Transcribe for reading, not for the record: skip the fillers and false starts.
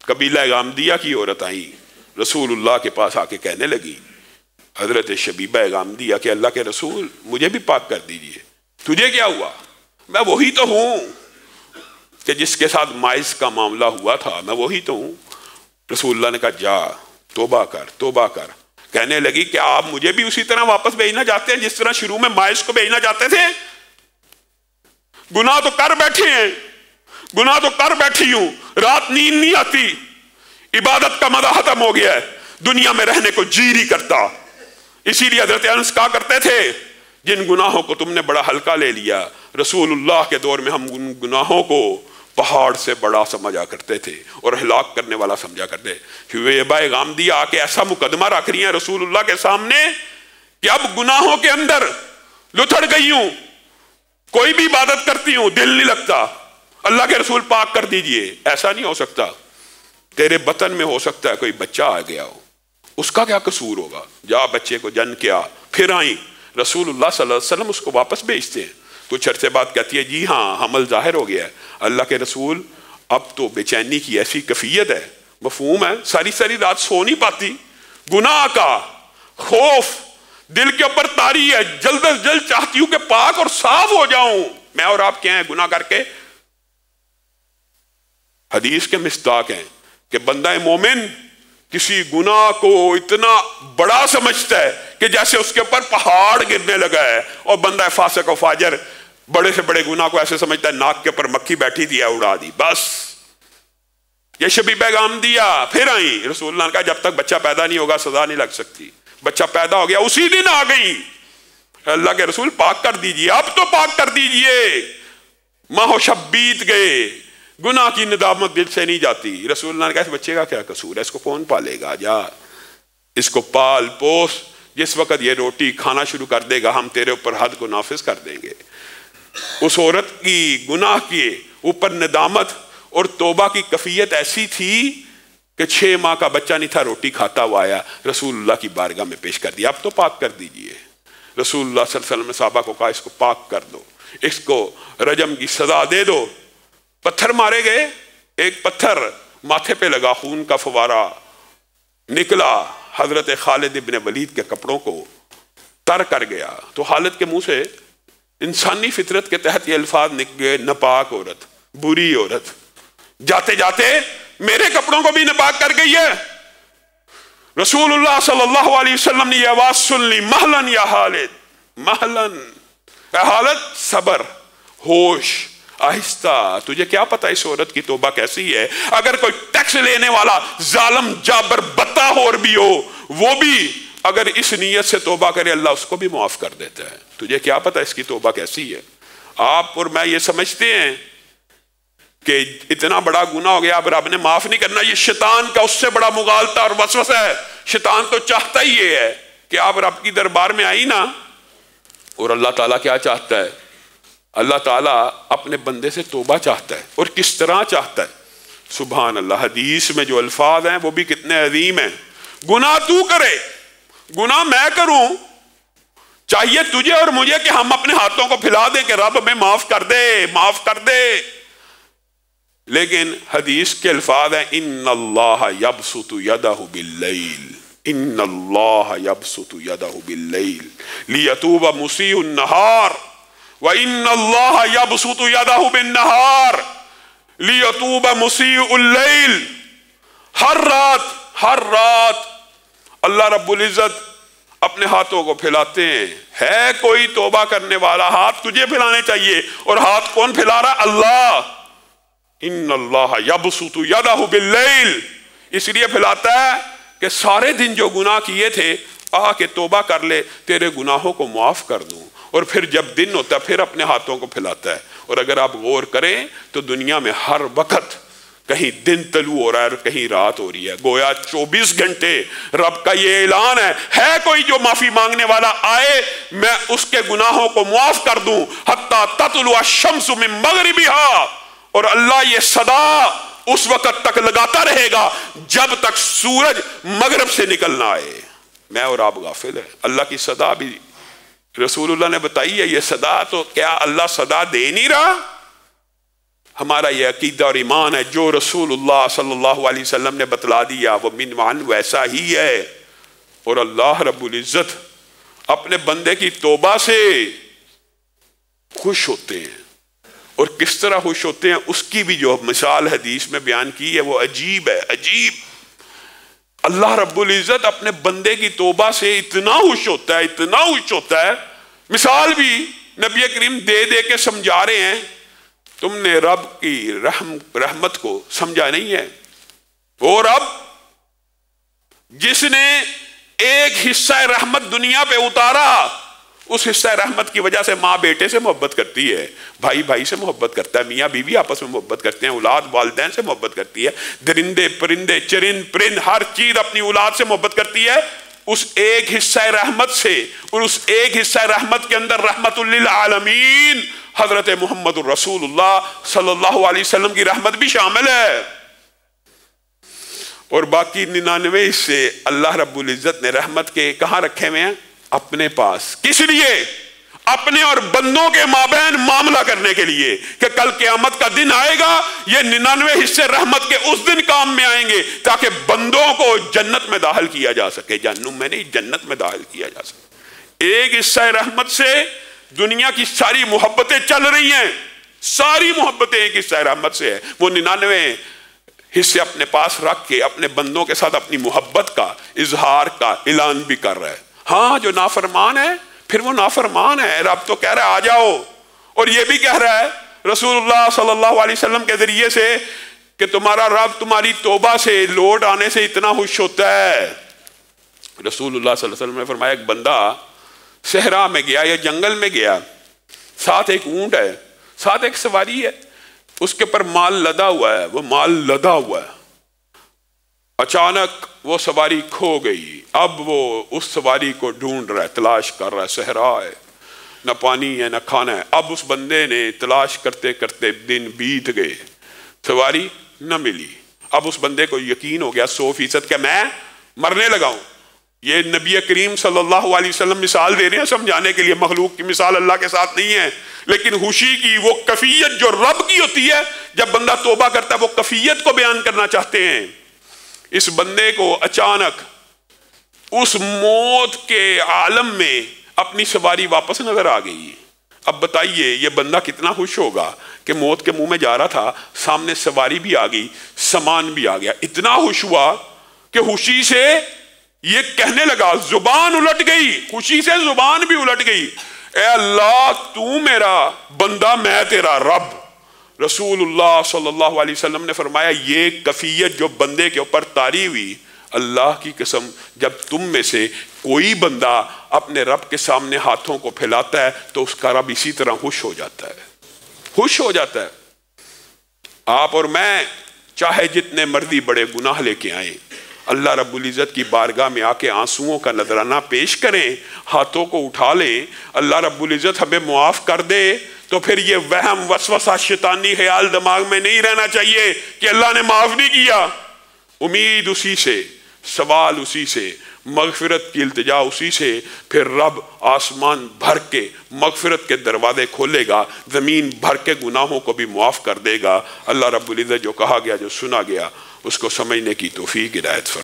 قبیلہ غامدیہ کی عورت آئی رسول اللہ کے پاس آ کے کہنے لگی حضرت شبیبہ غامدیہ کہ اللہ کے رسول مجھے بھی پاک کر دیجئے. تجھے کیا ہوا؟ میں وہی تو ہوں کہ جس کے ساتھ مائز کا معاملہ ہوا تھا، میں وہی تو ہوں. رسول اللہ نے کہا جا توبہ کر توبہ کر. کہنے لگی کہ آپ مجھے بھی اسی طرح واپس بھیجنا چاہتے ہیں جس طرح شروع میں مائز کو بھیجنا چاہتے تھے؟ گناہ تو کر بیٹھے ہیں، گناہ تو کر بیٹھی ہوں، رات نیند نہیں آتی، عبادت کا مزہ ختم ہو گیا ہے، دنیا میں رہنے کو جی نہیں کرتا. اسی لیے حضرت انس کہا کرتے تھے جن گناہوں کو تم نے بڑا ہلکا لے لیا، رسول اللہ کے دور میں ہم ان گناہوں کو پہاڑ سے بڑا سمجھا کرتے تھے اور ہلاک کرنے والا سمجھا کرتے. شبیبہ غامدیہ آ کے ایسا مقدمہ رکھ رہی ہیں رسول اللہ کے سامنے کہ اب گناہوں کے اندر لتھڑ گئی ہوں، کوئی بھی عبادت کرتی ہوں دل نہیں لگتا، اللہ کے رسول پاک کر دیجئے. ایسا نہیں ہو سکتا. تیرے بطن میں ہو سکتا ہے کوئی بچہ آ گیا ہو، اس کا کیا قصور ہوگا؟ جا بچے کو جن کیا. پھر آئیں رسول اللہ صلی اللہ علیہ وسلم اس کو واپس بھیجتے ہیں. کچھ عرصے بعد کہتی ہے جی ہاں حمل ظاہر ہو گیا ہے. اللہ کے رسول اب تو بے چینی کی ایسی کیفیت ہے، مفہوم ہے، ساری ساری رات سو نہیں پاتی، گناہ کا خوف دل کے اوپر طاری ہے، جلد از جلد چاہتی ہوں کہ پاک اور صاف ہو جاؤں. میں اور آپ کیا ہیں گناہ کر کے حدیث کے مصداق ہیں کہ بندہ مومن کسی گناہ کو اتنا بڑا سمجھتا ہے کہ جیسے اس کے اوپر پہاڑ گرنے لگا ہے، اور بندہ فاسق و فاجر بڑے سے بڑے گناہ کو ایسے سمجھتا ہے ناک کے اوپر مکھی بیٹھی تھی اڑا دی بس. یہ شبیبہ غامدیہ پھر آئیں رسول اللہ نے کہا جب تک بچہ پیدا نہیں ہوگا سزا نہیں لگ سکتی. بچہ پیدا ہو گیا اسی دن آ گئی اللہ کے رسول پاک کر دیجئے، اب تو پاک کر دیجئے. ماہ و شب بیت گئے، گناہ کی ندامت دل سے نہیں جاتی. رسول اللہ نے کہا اس بچے کا کیا قصور ہے، اس کو کون پالے گا، جا اس کو پال پوس، جس وقت یہ روٹی کھانا شروع کر دے گا ہم تیرے اوپر حد کو نافذ کر دیں گے. اس عورت کی گناہ کے اوپر ندامت اور توبہ کی کیفیت ایسی تھی کہ 6 ماہ کا بچہ نہیں تھا، روٹی کھاتا ہوا آیا رسول اللہ کی بارگاہ میں پیش کر دیا، اب تو پاک کر دیجئے. رسول اللہ صلی اللہ علیہ وسلم نے صحابہ کو کہا اس کو پاک کر دو، اس کو رجم کی سزا دے دو. پتھر مارے گئے، ایک پتھر ماتھے پہ لگا، خون کا فوارہ نکلا، حضرت خالد ابن ولید کے کپڑوں کو تر کر گیا. تو خالد کے منہ سے انسانی فطرت کے تحت یہ الفاظ نکل گئے ناپاک عورت، بری عورت، جاتے جاتے میرے کپڑوں کو بھی ناپاک کر گئی ہے. رسول اللہ صلی اللہ علیہ وسلم نے یہ آواز سن لی، مہلن یا خالد، مہلن اے خالد، صبر، ہوش، آہستہ. تجھے کیا پتا اس عورت کی توبہ کیسی ہے؟ اگر کوئی ٹیکس لینے والا ظالم جابر بدتاہور بھی ہو، وہ بھی اگر اس نیت سے توبہ کرے اللہ اس کو بھی معاف کر دیتا ہے. تجھے کیا پتا اس کی توبہ کیسی ہے؟ آپ اور میں یہ سمجھتے ہیں کہ اتنا بڑا گناہ ہو گیا اب رب نے معاف نہیں کرنا. یہ شیطان کا اس سے بڑا مغالطہ اور وسوسہ ہے. شیطان تو چاہتا ہی یہ ہے کہ آپ رب کی دربار میں آئی نا. اور اللہ تعالیٰ کیا چاہتا ہے؟ اللہ تعالیٰ اپنے بندے سے توبہ چاہتا ہے، اور کس طرح چاہتا ہے؟ سبحان اللہ. حدیث میں جو الفاظ ہیں وہ بھی کتنے عظیم ہیں. گناہ تو کرے، گناہ میں کروں، چاہیے تجھے اور مجھے کہ ہم اپنے ہاتھوں کو پھیلا دیں کہ رب ہمیں معاف کر دے، معاف کر دے. لیکن حدیث کے الفاظ ہیں ان اللہ یبسط یدہ باللیل، ان اللہ یبسط یدہ باللیل لیتوب مسیء النہار وَإِنَّ اللَّهَ يَبْسُطُ يَدَهُ بِالنَّهَارِ لِيَتُوبَ مُسِيءُ اللَّيْلِ. ہر رات اللہ رب العزت اپنے ہاتھوں کو پھیلاتے ہیں. ہے کوئی توبہ کرنے والا؟ ہاتھ تجھے پھیلانے چاہیے. اور ہاتھ کون پھیلا رہا؟ اللہ. ان اللہ یبسط یدہ باللیل، اس لیے پھیلاتا ہے کہ سارے دن جو گناہ کیے تھے آ کے توبہ کر لے، تیرے گناہوں کو معاف کر دوں. اور پھر جب دن ہوتا ہے پھر اپنے ہاتھوں کو پھیلاتا ہے. اور اگر آپ غور کریں تو دنیا میں ہر وقت کہیں دن طلوع ہو رہا ہے اور کہیں رات ہو رہی ہے. گویا 24 گھنٹے رب کا یہ اعلان ہے کوئی جو معافی مانگنے والا آئے میں اس کے گناہوں کو معاف کر دوں حتی تطلع الشمس من مغربها. اور اللہ یہ صدا اس وقت تک لگاتا رہے گا جب تک سورج مغرب سے نکلنا آئے. میں اور آپ غافل ہیں. اللہ کی صدا بھی رسول اللہ نے بتائی ہے. یہ صدا تو کیا اللہ صدا دے نہیں رہا؟ ہمارا یہ عقیدہ اور ایمان ہے، جو رسول اللہ صلی اللہ علیہ وسلم نے بتلا دیا وہ من وعن ویسا ہی ہے۔ اور اللہ رب العزت اپنے بندے کی توبہ سے خوش ہوتے ہیں، اور کس طرح خوش ہوتے ہیں اس کی بھی جو مثال حدیث میں بیان کی ہے وہ عجیب ہے، عجیب۔ اللہ رب العزت اپنے بندے کی توبہ سے اتنا خوش ہوتا ہے، اتنا خوش ہوتا ہے، مثال بھی نبی کریم دے دے کے سمجھا رہے ہیں، تم نے رب کی رحمت کو سمجھا نہیں ہے۔ وہ رب جس نے ایک حصہ رحمت دنیا پہ اتارا، اس حصہ رحمت کی وجہ سے ماں بیٹے سے محبت کرتی ہے، بھائی بھائی سے محبت کرتا ہے، میاں بیوی آپس میں محبت کرتے ہیں، اولاد والدین سے محبت کرتی ہے، درندے پرندے چرند پرند ہر چیز اپنی اولاد سے محبت کرتی ہے، اس ایک حصہ رحمت سے، اور اس ایک حصہ رحمت کے اندر رحمت للعالمین حضرت محمد الرسول اللہ صلی اللہ علیہ وسلم کی رحمت بھی شامل ہے۔ اور باقی 99 حصے اللہ رب العزت نے رحمت کے کہاں رکھے ہوئے ہیں؟ اپنے پاس۔ کس لیے؟ اپنے اور بندوں کے مابین معاملہ کرنے کے لیے، کہ کل قیامت کا دن آئے گا، یہ 99 حصے رحمت کے اس دن کام میں آئیں گے تاکہ بندوں کو جنت میں داخل کیا جا سکے، جہنم میں نہیں، جنت میں داخل کیا جا سکے۔ ایک حصہ رحمت سے دنیا کی ساری محبتیں چل رہی ہیں، ساری محبتیں ایک حصہ رحمت سے ہے۔ وہ 99 حصے اپنے پاس رکھ کے اپنے بندوں کے ساتھ اپنی محبت کا اظہار کا اعلان بھی کر رہا ہے۔ ہاں جو نافرمان ہے پھر وہ نافرمان ہے، رب تو کہہ رہا ہے آ جاؤ، اور یہ بھی کہہ رہا ہے رسول اللہ صلی اللہ علیہ وسلم کے ذریعے سے کہ تمہارا رب تمہاری توبہ سے لوٹ آنے سے اتنا خوش ہوتا ہے۔ رسول اللہ صلی اللہ علیہ وسلم نے فرمایا ایک بندہ صحرا میں گیا یا جنگل میں گیا، ساتھ ایک اونٹ ہے، ساتھ ایک سواری ہے، اس کے پر مال لدا ہوا ہے، وہ مال لدا ہوا ہے، اچانک وہ سواری کھو گئی، اب وہ اس سواری کو ڈھونڈ رہا ہے، تلاش کر رہا ہے، صحرا ہے، نہ پانی ہے نہ کھانا ہے۔ اب اس بندے نے تلاش کرتے کرتے دن بیت گئے، سواری نہ ملی، اب اس بندے کو یقین ہو گیا 100% کہ میں مرنے لگا ہوں۔ یہ نبی کریم صلی اللہ علیہ وسلم مثال دے رہے ہیں سمجھانے کے لیے، مخلوق کی مثال اللہ کے ساتھ نہیں ہے، لیکن خوشی کی وہ کیفیت جو رب کی ہوتی ہے جب بندہ توبہ کرتا ہے، وہ کیفیت کو بیان کرنا چاہتے ہیں۔ اس بندے کو اچانک اس موت کے عالم میں اپنی سواری واپس نظر آ گئی۔ اب بتائیے یہ بندہ کتنا خوش ہوگا کہ موت کے منہ میں جا رہا تھا، سامنے سواری بھی آ گئی، سامان بھی آ گیا، اتنا خوش ہوا کہ خوشی سے یہ کہنے لگا، زبان الٹ گئی، خوشی سے زبان بھی الٹ گئی، اے اللہ تو میرا بندہ میں تیرا رب۔ رسول اللہ صلی اللہ علیہ وسلم نے فرمایا یہ کیفیت جو بندے کے اوپر طاری ہوئی، اللہ کی قسم جب تم میں سے کوئی بندہ اپنے رب کے سامنے ہاتھوں کو پھیلاتا ہے تو اس کا رب اسی طرح خوش ہو جاتا ہے، خوش ہو جاتا ہے۔ آپ اور میں چاہے جتنے مرضی بڑے گناہ لے کے آئیں، اللہ رب العزت کی بارگاہ میں آ کے آنسوؤں کا نذرانہ پیش کریں، ہاتھوں کو اٹھا لیں، اللہ رب العزت ہمیں معاف کر دے، تو پھر یہ وہم وسوسہ شیطانی خیال دماغ میں نہیں رہنا چاہیے کہ اللہ نے معاف نہیں کیا۔ امید اسی سے، سوال اسی سے، مغفرت کی التجا اسی سے، پھر رب آسمان بھر کے مغفرت کے دروازے کھولے گا، زمین بھر کے گناہوں کو بھی معاف کر دے گا۔ اللہ رب العزت جو کہا گیا جو سنا گیا اس کو سمجھنے کی توفیق ہدایت فرمائے۔